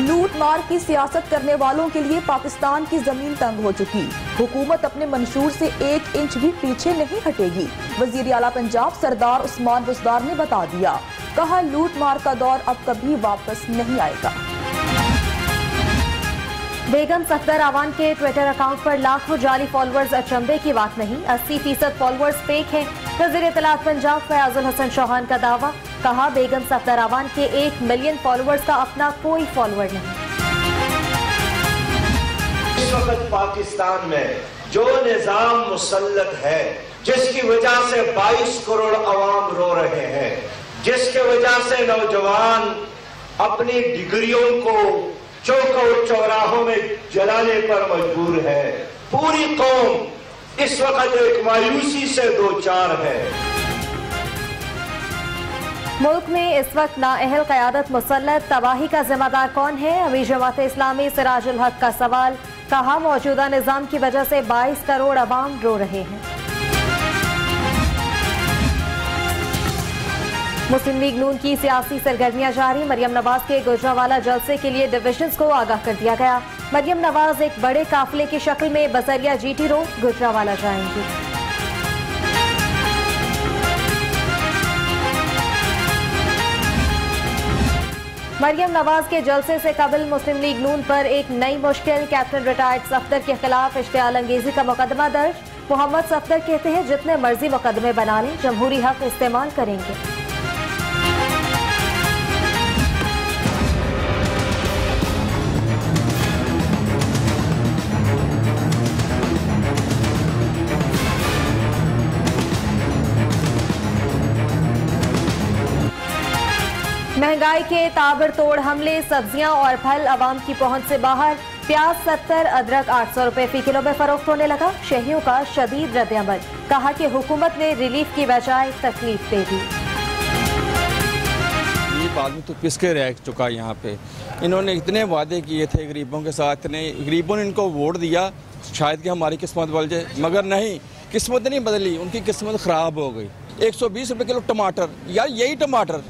लूट मार की सियासत करने वालों के लिए पाकिस्तान की जमीन तंग हो चुकी। हुकूमत अपने मंशूर से 1 इंच भी पीछे नहीं हटेगी। वजीर आला पंजाब सरदार उस्मान बुज़दार ने बता दिया, कहा लूट मार का दौर अब कभी वापस नहीं आएगा। बेगम सफदर आवान के ट्विटर अकाउंट पर लाखों जाली फॉलोअर्स अचंभे की बात नहीं, 80% फॉलोअर्स फेक हैं। वज़ीर इत्तलात पंजाब फयाजुल हसन चौहान का दावा, कहा बेगम सफदर आवान के 1 मिलियन फॉलोअर्स का अपना कोई फॉलोअर नहीं। इस वक्त पाकिस्तान में जो निजाम मुसल्लत है, जिसकी वजह से 22 करोड़ अवाम रो रहे हैं, जिसके वजह से नौजवान अपनी डिग्रियों को चौक और चौराहों में जलाने पर मजबूर है, पूरी कौम इस वक्त एक मायूसी से दो चार है। मुल्क में इस वक्त नाअहल क़यादत मुसल्लत, तबाही का जिम्मेदार कौन है? अमीर जमात इस्लामी सिराजुल हक का सवाल, कहा मौजूदा निजाम की वजह से 22 करोड़ अवाम रो रहे हैं। मुस्लिम लीग नून की सियासी सरगर्मियां जारी, मरियम नवाज के गुजरावाला जलसे के लिए डिविजन्स को आगाह कर दिया गया। मरियम नवाज एक बड़े काफिले की शक्ल में बसरिया GT रोड गुजरावाला जाएंगी। मरियम नवाज के जलसे से कबल मुस्लिम लीग नून पर एक नई मुश्किल, कैप्टन रिटायर्ड सफदर के खिलाफ इश्तियाल अंगेजी का मुकदमा दर्ज। मोहम्मद सफदर कहते हैं जितने मर्जी मुकदमे बना लें, जमहूरी हक इस्तेमाल करेंगे। महंगाई के ताबड़तोड़ हमले, सब्जियां और फल अवाम की पहुंच से बाहर। प्याज 70, अदरक 800 रुपए फी किलो में फरोख्त होने लगा। शहरियों का शदीद रद्द-ए-अमल, कहा कि हुकूमत ने रिलीफ की बजाय तकलीफ दे दी। ये आदमी तो पिस के रह चुका है यहाँ पे। इन्होंने इतने वादे किए थे गरीबों के साथ, गरीबों ने इनको वोट दिया शायद कि हमारी किस्मत बदल जाए, मगर नहीं, किस्मत नहीं बदली, उनकी किस्मत खराब हो गई। 120 रुपए किलो टमाटर, यार यही टमाटर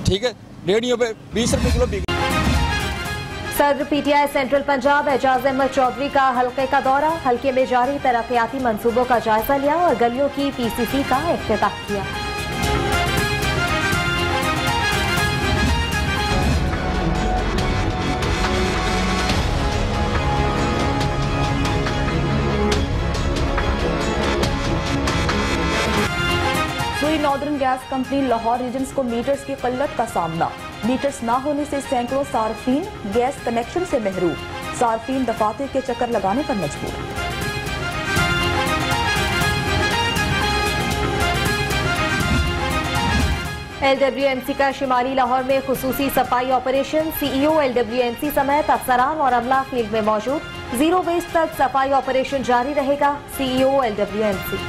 ठीक है, रेडियो पे 20 रुपए किलो बिक। सदर PTI सेंट्रल पंजाब एजाज अहमद चौधरी का हल्के का दौरा, हल्के में जारी तरक्याती मंसूबों का जायजा लिया और गलियों की PCC का इफ्तिताह किया। Northern Gas Company Lahore regions को मीटर्स की किल्लत का सामना। मीटर्स न होने से सैकड़ों सार्फिन गैस कनेक्शन से महरूम। सार्फिन दफातर के चक्कर लगाने पर मजबूर। LWMC का शिमाली लाहौर में खुसूसी सफाई ऑपरेशन। CEO LWMC समेत अफसरान और अमला फील्ड में मौजूद। 0 वेस्ट तक सफाई ऑपरेशन जारी रहेगा। CEO LWMC।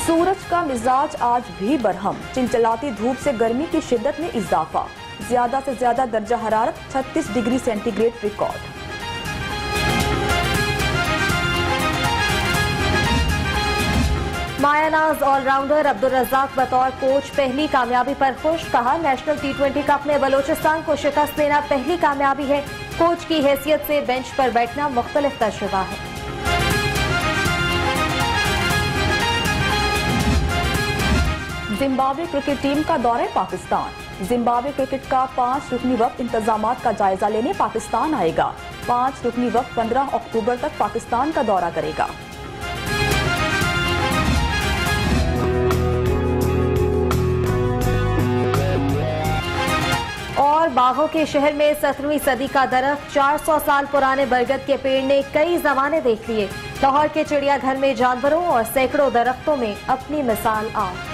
सूरज का मिजाज आज भी बरहम, चिलचिलाती धूप से गर्मी की शिद्दत में इजाफा। ज्यादा से ज्यादा दर्जा हरारत 36 डिग्री सेंटीग्रेड रिकॉर्ड। मायानाज ऑलराउंडर अब्दुल रज़ाक बतौर कोच पहली कामयाबी पर खुश, कहा नेशनल T20 कप में बलोचिस्तान को शिकस्त देना पहली कामयाबी है। कोच की हैसियत से बेंच पर बैठना मुख्तलिफ तजुर्बा है। जिम्बाब्वे क्रिकेट टीम का दौरा पाकिस्तान। जिम्बाब्वे क्रिकेट का 5 रुकनी वक्त इंतजामात का जायजा लेने पाकिस्तान आएगा। 5 रुकनी वक्त 15 अक्टूबर तक पाकिस्तान का दौरा करेगा। और बागों के शहर में 17वीं सदी का दरख्त, 400 साल पुराने बरगद के पेड़ ने कई जमाने देख लिए। लाहौर के चिड़ियाघर में जानवरों और सैकड़ों दरख्तों में अपनी मिसाल आप।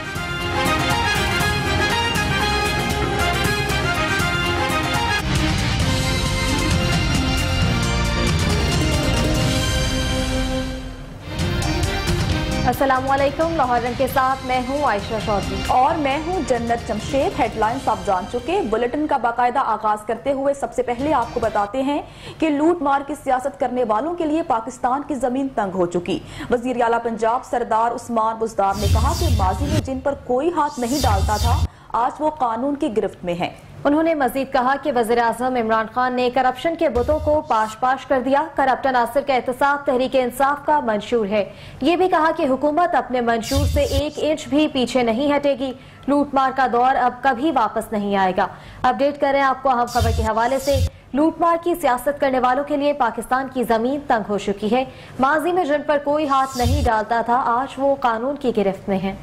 अस्सलामुअलैकुम, लाहौर रंग के साथ मैं हूँ आयशा चौधरी और मैं हूँ जन्नत जमशेद। हेडलाइंस आप जान चुके। बुलेटिन का बाकायदा आगाज करते हुए सबसे पहले आपको बताते हैं कि लूट मार की सियासत करने वालों के लिए पाकिस्तान की जमीन तंग हो चुकी। वजीर आला पंजाब सरदार उस्मान बुज़दार ने कहा कि माजी में जिन पर कोई हाथ नहीं डालता था, आज वो कानून की गिरफ्त में हैं। उन्होंने मजीद कहा कि वज़ीर आज़म इमरान खान ने करप्शन के बुतों को पाश पाश कर दिया। करप्ट अनासिर का एहतसाब तहरीक इंसाफ का मंशूर है। ये भी कहा कि हुकूमत अपने मंशूर से 1 इंच भी पीछे नहीं हटेगी। लूट मार का दौर अब कभी वापस नहीं आएगा। अपडेट करें आपको अहम खबर के हवाले से। लूट मार की सियासत करने वालों के लिए पाकिस्तान की जमीन तंग हो चुकी है। माजी में जिन पर कोई हाथ नहीं डालता था, आज वो कानून की गिरफ्त में है।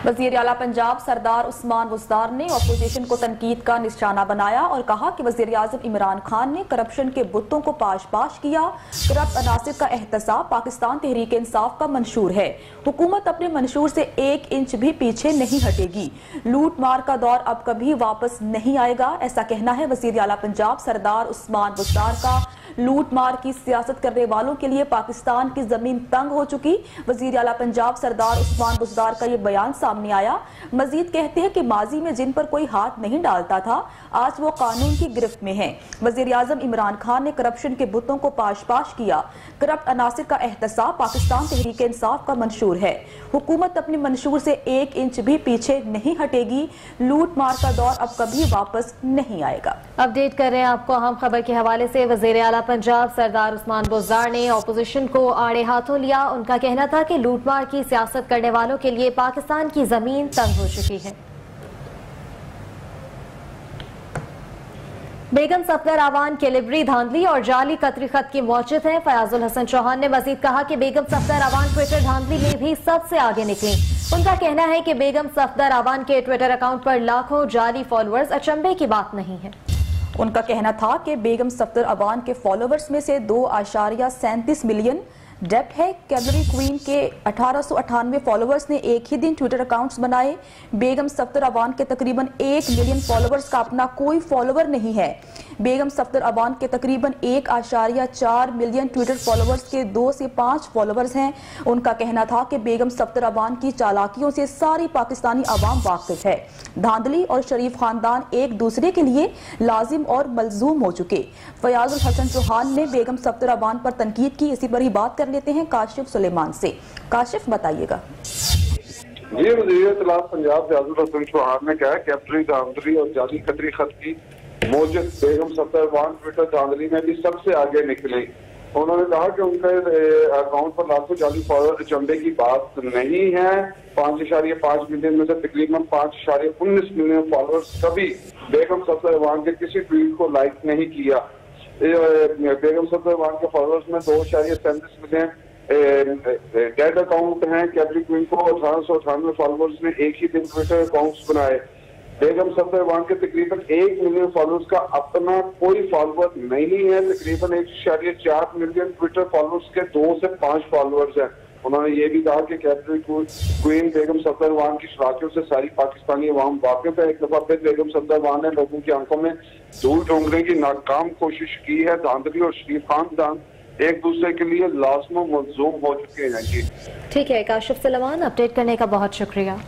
वजीर आला पंजाब सरदार उस्मान बुज़दार ने अपोजिशन को तनकीद का निशाना बनाया और कहा कि वजीर आज़म इमरान खान ने करप्शन के बुतों को पाश पाश किया। करप्ट अनासिर का एहतसाब पाकिस्तान तहरीक इंसाफ का मंशूर है। हुकूमत अपने मंशूर से 1 इंच भी पीछे नहीं हटेगी। लूट मार का दौर अब कभी वापस नहीं आएगा, ऐसा कहना है वजीर आला पंजाब सरदार उस्मान बुज़दार का। लूट मार की सियासत करने वालों के लिए पाकिस्तान की जमीन तंग हो चुकी। वजीर आला पंजाब सरदार उस्मान बुज़दार का ये बयान सामने आया। मजीद कहते हैं कि माजी में जिन पर कोई हाथ नहीं डालता था, आज वो कानून की गिरफ्त में हैं। वजीर आज़म इमरान खान ने करप्शन के बुतों को पाश पाश किया। करप्ट अनासिर का एहतसाब पाकिस्तान तहरीक इंसाफ का मंशूर है। हुकूमत अपने मंशूर से 1 इंच भी पीछे नहीं हटेगी। लूट मार का दौर अब कभी वापस नहीं आएगा। अपडेट कर रहे हैं आपको अहम खबर के हवाले से। वज़ीर आला पंजाब सरदार उस्मान बुज़दार ने अपोजिशन को आड़े हाथों लिया। उनका कहना था कि लूटमार की सियासत करने वालों के लिए पाकिस्तान की जमीन तंग हो चुकी है। बेगम सफदर आवान कैलिबरी, धांधली और जाली कतरी खत की मौजूद हैं। फयाजुल हसन चौहान ने मजीद कहा कि बेगम सफदर आवान ट्विटर धांधली में भी सबसे आगे निकली। उनका कहना है कि बेगम सफदर आवान के ट्विटर अकाउंट पर लाखों जाली फॉलोअर्स अचंभे की बात नहीं है। उनका कहना था कि बेगम सफदर अवान के फॉलोअर्स में से 2.37 मिलियन डेप्ट है। कैलरी क्वीन के 1898 फॉलोअर्स ने एक ही दिन ट्विटर अकाउंट्स बनाए। बेगम सफदर अवान के तकरीबन 1 मिलियन फॉलोअर्स का अपना कोई फॉलोअर नहीं है। बेगम सफदर अवान के तकरीबन 1.4 मिलियन ट्विटर फॉलोअर्स के 2 से 5 फॉलोअर्स हैं। उनका कहना था कि बेगम सफदर अवान की चालाकियों से सारी पाकिस्तानी अवाम वाकिफ है। धांधली और शरीफ खानदान एक दूसरे के लिए लाजिम और मलजूम हो चुके। फयाजुल हसन चौहान ने बेगम सफदर अवान पर तनकीद की। इसी पर ही बात लेते हैं काशिफ सुलेमान से। काशिफ बताइएगा। जी, वज़ीर इत्तलात पंजाब फयाजुल हसन चौहान ने कहा कैप्टरी धांधली और जाली कतरी खत की मौजूद बेगम सफदर अवान ट्विटर धांधली में भी सबसे आगे निकले। उन्होंने कहा कि उनके अकाउंट पर लाखों जाली फॉलोअर अचंभे की बात नहीं है। 5.5 मिलियन में से तकरीबन 5.19 मिलियन फॉलोअर्स कभी बेगम सफदर अवान के किसी ट्वीट को लाइक नहीं किया। बेगम सफदर अवान के फॉलोअर्स में 2.37 मिलियन डेड अकाउंट हैं। कैलरी क्वीन को 1898 फॉलोअर्स ने एक ही दिन ट्विटर अकाउंट्स बनाए। बेगम सफदर अवान के तकरीबन 1 मिलियन फॉलोअर्स का अपना कोई फॉलोअर नहीं है। तकरीबन 1.4 मिलियन ट्विटर फॉलोअर्स के 2 से 5 फॉलोअर्स हैं। उन्होंने ये भी कहा कि कैलरी क्वीन बेगम सफदर अवान की शराकियों से सारी पाकिस्तानी अवाम वाकिफ है। एक दफा फिर बेगम सफदर अवान ने लोगों की आंखों में धूल झोंकने की नाकाम कोशिश की है। धांधली और शरीफ खानदान एक दूसरे के लिए लाजमो मलजूम हो चुके हैं। जी ठीक है, काशिफ सुलेमान, अपडेट करने का बहुत शुक्रिया।